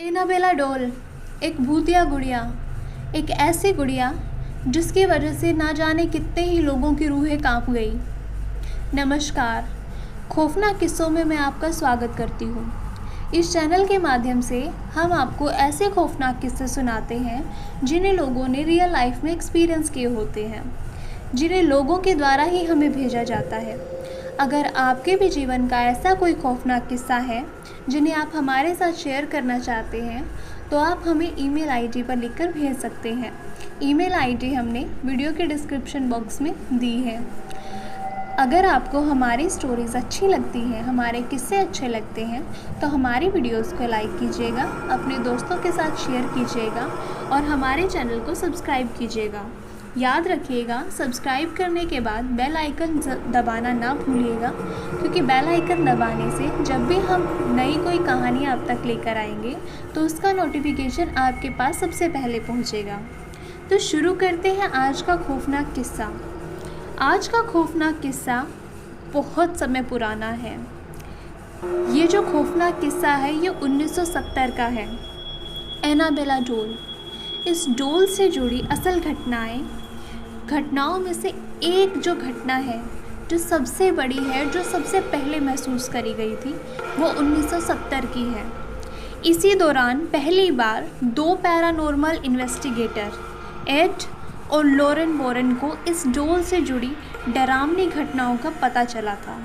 Annabelle doll एक भूतिया गुड़िया, एक ऐसी गुड़िया जिसकी वजह से ना जाने कितने ही लोगों की रूहें कांप गई। नमस्कार, खौफनाक किस्सों में मैं आपका स्वागत करती हूँ। इस चैनल के माध्यम से हम आपको ऐसे खौफनाक किस्से सुनाते हैं जिन्हें लोगों ने रियल लाइफ में एक्सपीरियंस किए होते हैं, जिन्हें लोगों के द्वारा ही हमें भेजा जाता है। अगर आपके भी जीवन का ऐसा कोई खौफनाक किस्सा है जिन्हें आप हमारे साथ शेयर करना चाहते हैं तो आप हमें ईमेल आईडी पर लिखकर भेज सकते हैं। ईमेल आईडी हमने वीडियो के डिस्क्रिप्शन बॉक्स में दी है। अगर आपको हमारी स्टोरीज़ अच्छी लगती हैं, हमारे किस्से अच्छे लगते हैं तो हमारी वीडियोस को लाइक कीजिएगा, अपने दोस्तों के साथ शेयर कीजिएगा और हमारे चैनल को सब्सक्राइब कीजिएगा। याद रखिएगा, सब्सक्राइब करने के बाद बेल आइकन दबाना ना भूलिएगा, क्योंकि बेल आइकन दबाने से जब भी हम नई कोई कहानी आप तक लेकर आएंगे तो उसका नोटिफिकेशन आपके पास सबसे पहले पहुंचेगा। तो शुरू करते हैं आज का खौफनाक किस्सा। आज का खौफनाक किस्सा बहुत समय पुराना है। ये जो खौफनाक किस्सा है ये 1970 का है। Annabelle doll. इस डॉल से जुड़ी असल घटनाओं में से एक जो घटना है जो सबसे बड़ी है, जो सबसे पहले महसूस करी गई थी, वो 1970 की है। इसी दौरान पहली बार दो पैरानॉर्मल इन्वेस्टिगेटर एड और लॉरेन वॉरेन को इस डॉल से जुड़ी डरावनी घटनाओं का पता चला था।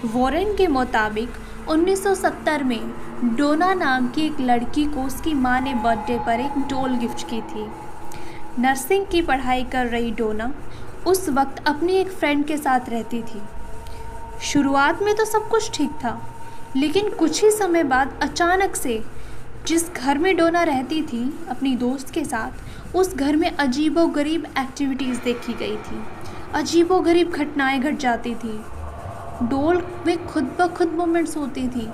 वॉरेन के मुताबिक 1970 में डोना नाम की एक लड़की को उसकी मां ने बर्थडे पर एक डॉल गिफ्ट की थी। नर्सिंग की पढ़ाई कर रही डोना उस वक्त अपनी एक फ्रेंड के साथ रहती थी। शुरुआत में तो सब कुछ ठीक था, लेकिन कुछ ही समय बाद अचानक से जिस घर में डोना रहती थी अपनी दोस्त के साथ, उस घर में अजीबोगरीब एक्टिविटीज़ देखी गई थी। अजीबोगरीब घटनाएं घट जाती थी। डॉल में खुद ब खुद मोमेंट्स होती थी।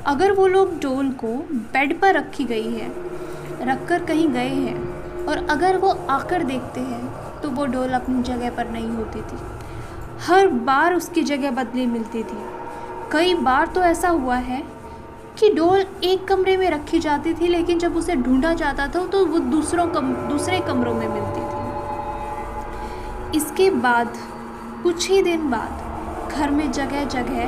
अगर वो लोग डॉल को बेड पर रखी गई है, रखकर कहीं गए हैं, और अगर वो आकर देखते हैं तो वो डॉल अपनी जगह पर नहीं होती थी। हर बार उसकी जगह बदली मिलती थी। कई बार तो ऐसा हुआ है कि डॉल एक कमरे में रखी जाती थी, लेकिन जब उसे ढूंढा जाता था तो वो दूसरे कमरों में मिलती थी। इसके बाद कुछ ही दिन बाद घर में जगह जगह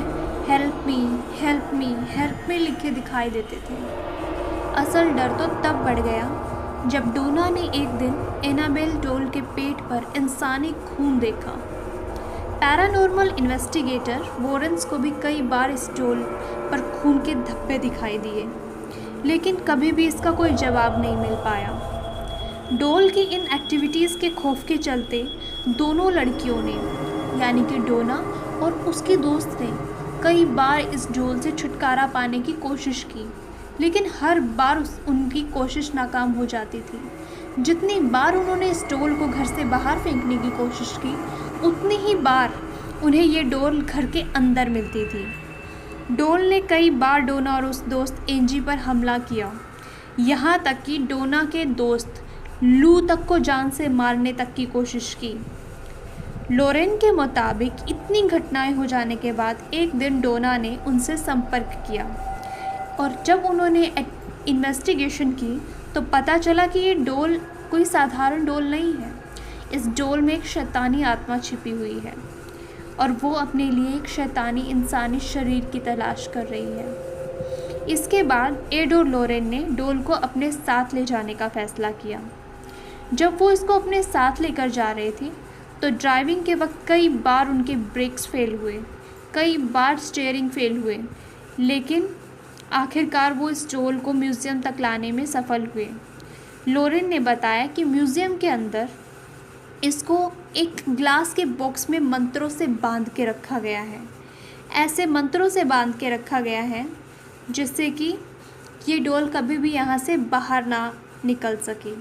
help me help me help me लिखे दिखाई देते थे। असल डर तो तब बढ़ गया जब डोना ने एक दिन एनाबेल डॉल के पेट पर इंसानी खून देखा। पैरानॉर्मल इन्वेस्टिगेटर वॉरेन्स को भी कई बार इस डॉल पर खून के धब्बे दिखाई दिए, लेकिन कभी भी इसका कोई जवाब नहीं मिल पाया। डॉल की इन एक्टिविटीज़ के खौफ के चलते दोनों लड़कियों ने, यानी कि डोना और उसकी दोस्त ने, कई बार इस डॉल से छुटकारा पाने की कोशिश की, लेकिन हर बार उनकी कोशिश नाकाम हो जाती थी। जितनी बार उन्होंने इस डॉल को घर से बाहर फेंकने की कोशिश की, उतनी ही बार उन्हें ये डॉल घर के अंदर मिलती थी। डॉल ने कई बार डोना और उस दोस्त एंजी पर हमला किया, यहाँ तक कि डोना के दोस्त लू तक को जान से मारने तक की कोशिश की। लॉरेन के मुताबिक इतनी घटनाएं हो जाने के बाद एक दिन डोना ने उनसे संपर्क किया, और जब उन्होंने इन्वेस्टिगेशन की तो पता चला कि ये डॉल कोई साधारण डॉल नहीं है। इस डॉल में एक शैतानी आत्मा छिपी हुई है और वो अपने लिए एक शैतानी इंसानी शरीर की तलाश कर रही है। इसके बाद एड और लॉरेन ने डॉल को अपने साथ ले जाने का फैसला किया। जब वो इसको अपने साथ लेकर जा रहे थे तो ड्राइविंग के वक्त कई बार उनके ब्रेक्स फेल हुए, कई बार स्टीयरिंग फेल हुए, लेकिन आखिरकार वो इस डॉल को म्यूज़ियम तक लाने में सफल हुए। लॉरेन ने बताया कि म्यूज़ियम के अंदर इसको एक ग्लास के बॉक्स में मंत्रों से बांध के रखा गया है। ऐसे मंत्रों से बांध के रखा गया है जिससे कि ये डॉल कभी भी यहाँ से बाहर ना निकल सके।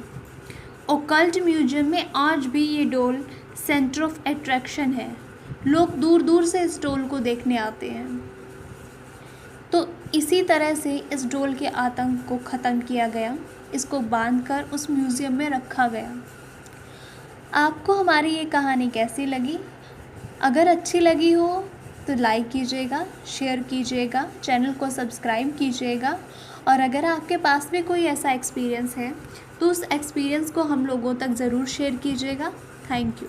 ओकल्ट म्यूज़ियम में आज भी ये डॉल सेंटर ऑफ अट्रैक्शन है। लोग दूर दूर से इस डॉल को देखने आते हैं। तो इसी तरह से इस डॉल के आतंक को ख़त्म किया गया। इसको बांधकर उस म्यूज़ियम में रखा गया। आपको हमारी ये कहानी कैसी लगी? अगर अच्छी लगी हो तो लाइक कीजिएगा, शेयर कीजिएगा, चैनल को सब्सक्राइब कीजिएगा और अगर आपके पास भी कोई ऐसा एक्सपीरियंस है तो उस एक्सपीरियंस को हम लोगों तक ज़रूर शेयर कीजिएगा। Thank you.